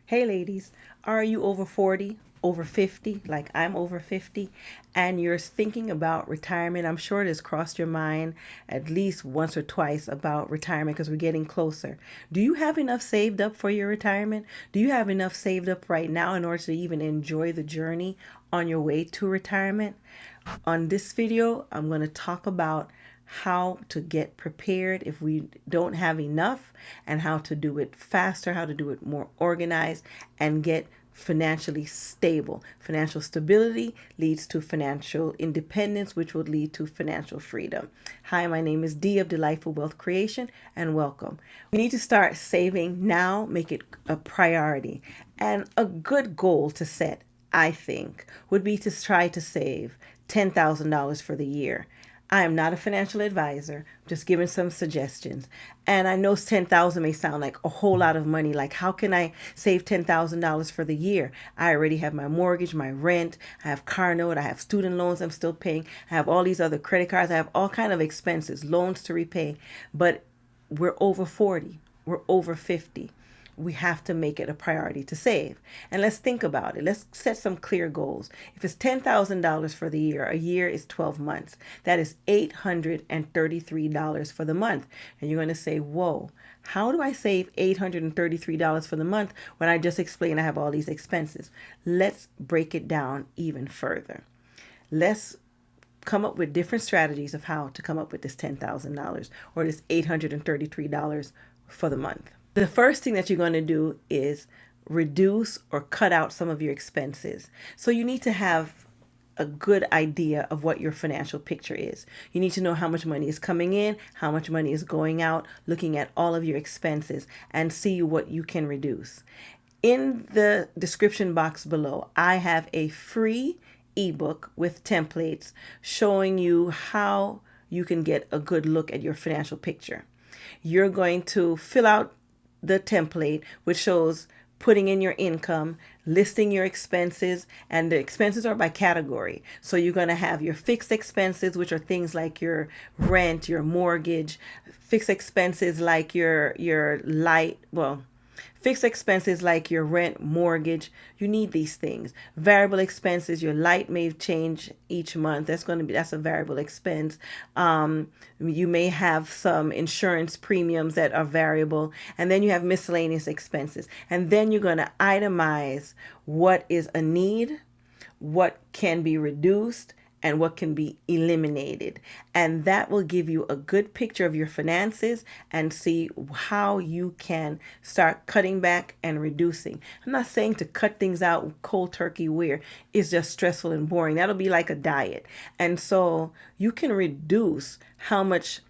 Hey ladies, are you over 40, over 50, like I'm over 50, and you're thinking about retirement? I'm sure it has crossed your mind at least once or twice about retirement because we're getting closer. Do you have enough saved up for your retirement? Do you have enough saved up right now in order to even enjoy the journey on your way to retirement? On this video, I'm going to talk about how to get prepared if we don't have enough, and how to do it faster, how to do it more organized, and get financially stable. Financial stability leads to financial independence, which would lead to financial freedom. Hi, my name is Dee of Delightful Wealth Creation, and welcome. We need to start saving now, make it a priority. And a good goal to set, I think, would be to try to save $10,000 for the year. I am not a financial advisor, just giving some suggestions. And I know 10,000 may sound like a whole lot of money. Like, how can I save $10,000 for the year? I already have my mortgage, my rent, I have car note, I have student loans I'm still paying, I have all these other credit cards, I have all kind of expenses, loans to repay. But we're over 40, we're over 50. We have to make it a priority to save. And let's think about it. Let's set some clear goals. If it's $10,000 for the year, a year is 12 months. That is $833 for the month. And you're going to say, whoa, how do I save $833 for the month when I just explained I have all these expenses? Let's break it down even further. Let's come up with different strategies of how to come up with this $10,000 or this $833 for the month. The first thing that you're going to do is reduce or cut out some of your expenses. So you need to have a good idea of what your financial picture is. You need to know how much money is coming in, how much money is going out, looking at all of your expenses and see what you can reduce. In the description box below, I have a free ebook with templates showing you how you can get a good look at your financial picture. You're going to fill out the template, which shows putting in your income, listing your expenses, and the expenses are by category. So you're going to have your fixed expenses, which are things like your rent, your mortgage, fixed expenses like your light, fixed expenses like your rent, mortgage, you need these things. Variable expenses, your light may change each month. That's a variable expense. You may have some insurance premiums that are variable. And then you have miscellaneous expenses. And then you're going to itemize what is a need, what can be reduced, and what can be eliminated. And that will give you a good picture of your finances and see how you can start cutting back and reducing. I'm not saying to cut things out cold turkey where it's just stressful and boring. That'll be like a diet. And so you can reduce how much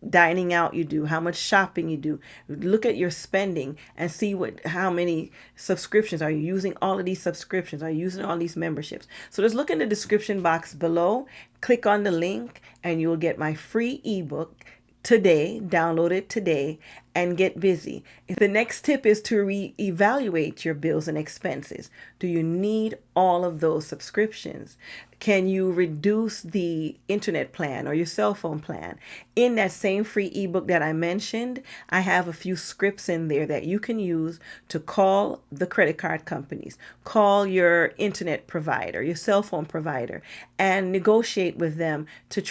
dining out you do, how much shopping you do. Look at your spending and see how many subscriptions are you using. All of these subscriptions are you using, all these memberships. So just look in the description box below, click on the link, and you'll get my free ebook today. Download it today and get busy. The next tip is to reevaluate your bills and expenses. Do you need all of those subscriptions? Can you reduce the internet plan or your cell phone plan? In that same free ebook that I mentioned, I have a few scripts in there that you can use to call the credit card companies, call your internet provider, your cell phone provider, and negotiate with them to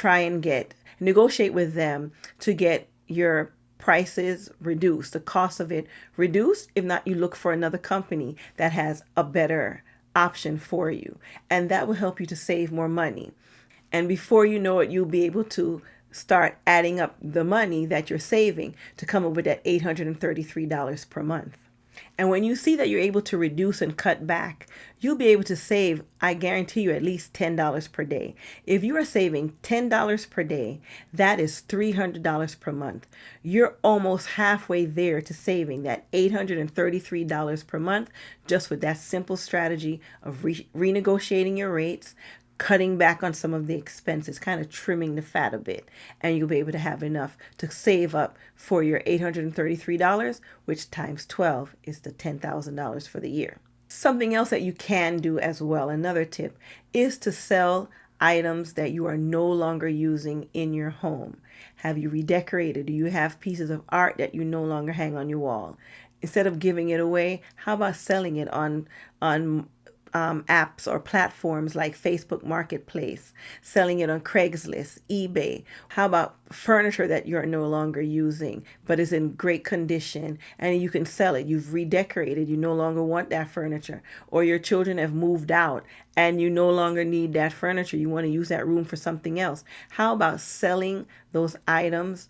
get your prices reduced, the cost of it reduced. If not, you look for another company that has a better option for you, and that will help you to save more money. And before you know it, you'll be able to start adding up the money that you're saving to come up with that $833 per month. And when you see that you're able to reduce and cut back, you'll be able to save, I guarantee you, at least $10 per day. If you are saving $10 per day, that is $300 per month. You're almost halfway there to saving that $833 per month just with that simple strategy of renegotiating your rates, cutting back on some of the expenses, kind of trimming the fat a bit, and you'll be able to have enough to save up for your $833, which times 12 is the $10,000 for the year. Something else that you can do as well, another tip, is to sell items that you are no longer using in your home. Have you redecorated? Do you have pieces of art that you no longer hang on your wall? Instead of giving it away, how about selling it on apps or platforms like Facebook Marketplace, selling it on Craigslist, eBay? How about furniture that you're no longer using but is in great condition and you can sell it? You've redecorated, you no longer want that furniture, or your children have moved out and you no longer need that furniture. You want to use that room for something else. How about selling those items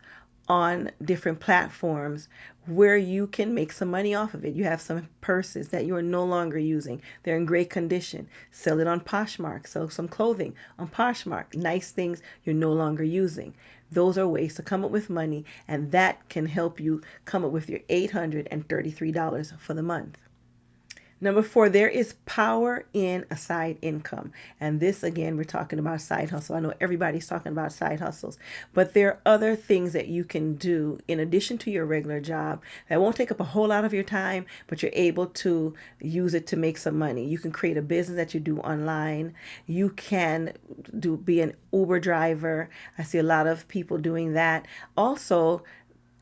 on different platforms where you can make some money off of it? You have some purses that you are no longer using. They're in great condition. Sell it on Poshmark. Sell some clothing on Poshmark. Nice things you're no longer using. Those are ways to come up with money, and that can help you come up with your $833 for the month. Number 4, there is power in a side income. And this, again, we're talking about side hustle. I know everybody's talking about side hustles, but there are other things that you can do in addition to your regular job that won't take up a whole lot of your time, but you're able to use it to make some money. You can create a business that you do online. You can be an Uber driver. I see a lot of people doing that. Also,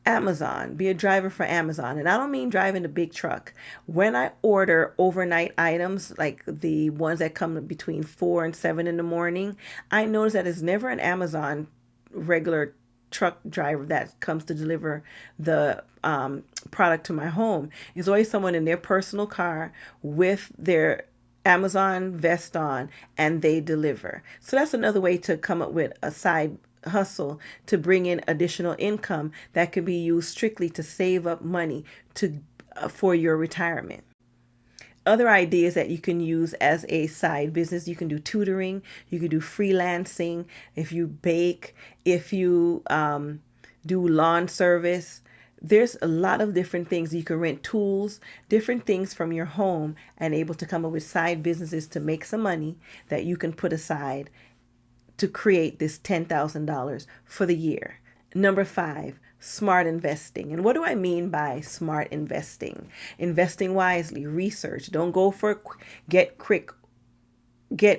Amazon, be a driver for Amazon. And I don't mean driving a big truck. When I order overnight items, like the ones that come between 4 and 7 in the morning, I notice that it's never an Amazon regular truck driver that comes to deliver the product to my home. It's always someone in their personal car with their Amazon vest on, and they deliver. So that's another way to come up with a side hustle to bring in additional income that can be used strictly to save up money for your retirement. Other ideas that you can use as a side business: you can do tutoring, you can do freelancing, if you bake, if you do lawn service. There's a lot of different things. You can rent tools, different things from your home, and able to come up with side businesses to make some money that you can put aside to create this $10,000 for the year. Number 5, smart investing. And what do I mean by smart investing? Investing wisely, research. Don't go for get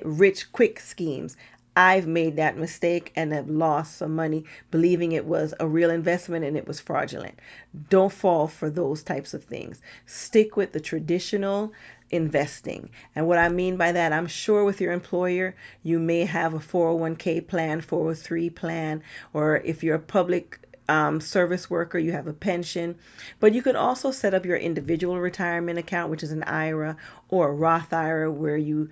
rich quick schemes. I've made that mistake and have lost some money believing it was a real investment and it was fraudulent. Don't fall for those types of things. Stick with the traditional investing. And what I mean by that, I'm sure with your employer, you may have a 401k plan, 403 plan, or if you're a public service worker, you have a pension. But you could also set up your individual retirement account, which is an IRA, or a Roth IRA, where you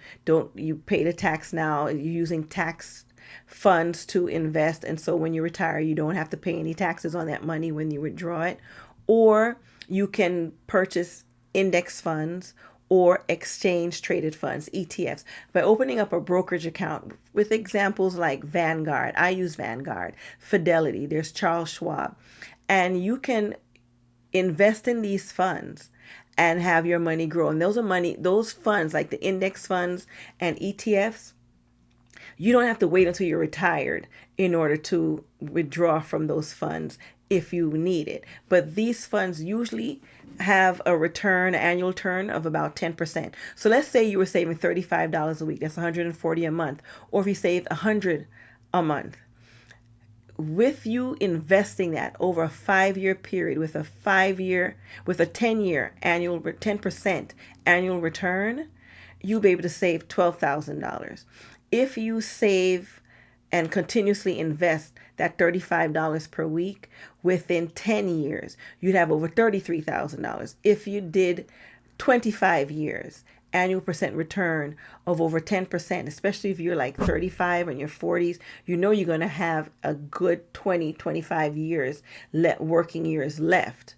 pay the tax now. You're using tax funds to invest, and so when you retire, you don't have to pay any taxes on that money when you withdraw it. Or you can purchase index funds or exchange traded funds, ETFs, by opening up a brokerage account with examples like Vanguard. I use Vanguard, Fidelity, there's Charles Schwab. And you can invest in these funds and have your money grow. And those funds, like the index funds and ETFs, you don't have to wait until you're retired in order to withdraw from those funds if you need it. But these funds usually have a annual return of about 10%. So let's say you were saving $35 a week. That's $140 a month. Or if you saved $100 a month. With you investing that over a 5-year period with a 10-year annual 10% annual return, you'll be able to save $12,000. If you save and continuously invest that $35 per week, within 10 years, you'd have over $33,000. If you did 25 years, annual percent return of over 10%, especially if you're like 35 or in your 40s, you're going to have a good 25 years, working years left.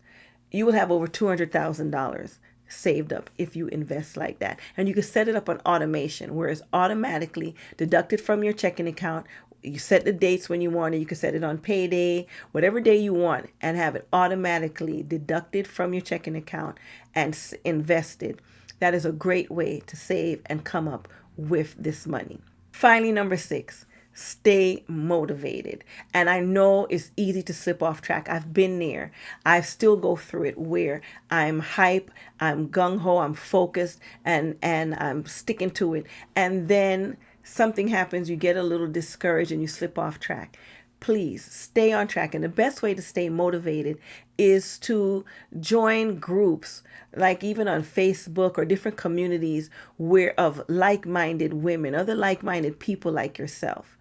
You will have over $200,000 saved up if you invest like that. And you can set it up on automation, where it's automatically deducted from your checking account. You set the dates when you want it. You can set it on payday, whatever day you want, and have it automatically deducted from your checking account and invested. That is a great way to save and come up with this money. Finally, number 6, stay motivated. And I know it's easy to slip off track. I've been there. I still go through it where I'm hype, I'm gung-ho, I'm focused, and I'm sticking to it. And then something happens, you get a little discouraged and you slip off track. Please stay on track. And the best way to stay motivated is to join groups like even on Facebook or different communities where of like-minded women, other like-minded people like yourself.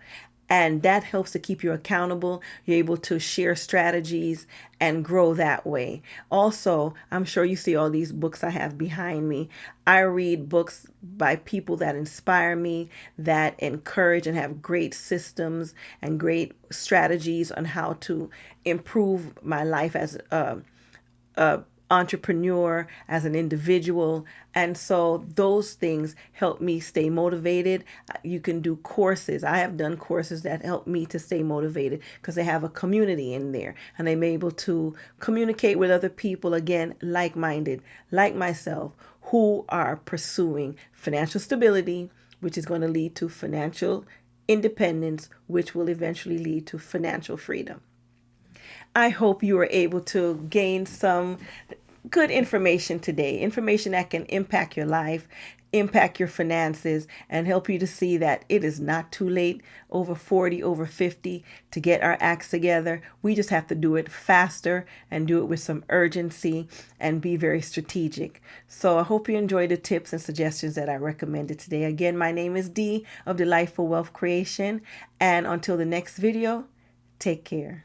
And that helps to keep you accountable. You're able to share strategies and grow that way. Also, I'm sure you see all these books I have behind me. I read books by people that inspire me, that encourage and have great systems and great strategies on how to improve my life as a entrepreneur, as an individual. And so those things help me stay motivated. You can do courses. I have done courses that help me to stay motivated because they have a community in there and I'm able to communicate with other people, again, like-minded, like myself, who are pursuing financial stability, which is going to lead to financial independence, which will eventually lead to financial freedom. I hope you were able to gain some good information today, information that can impact your life, impact your finances, and help you to see that it is not too late, over 40, over 50, to get our acts together. We just have to do it faster and do it with some urgency and be very strategic. So I hope you enjoyed the tips and suggestions that I recommended today. Again, my name is Dee of Dee-Lightful Wealth Creation. And until the next video, take care.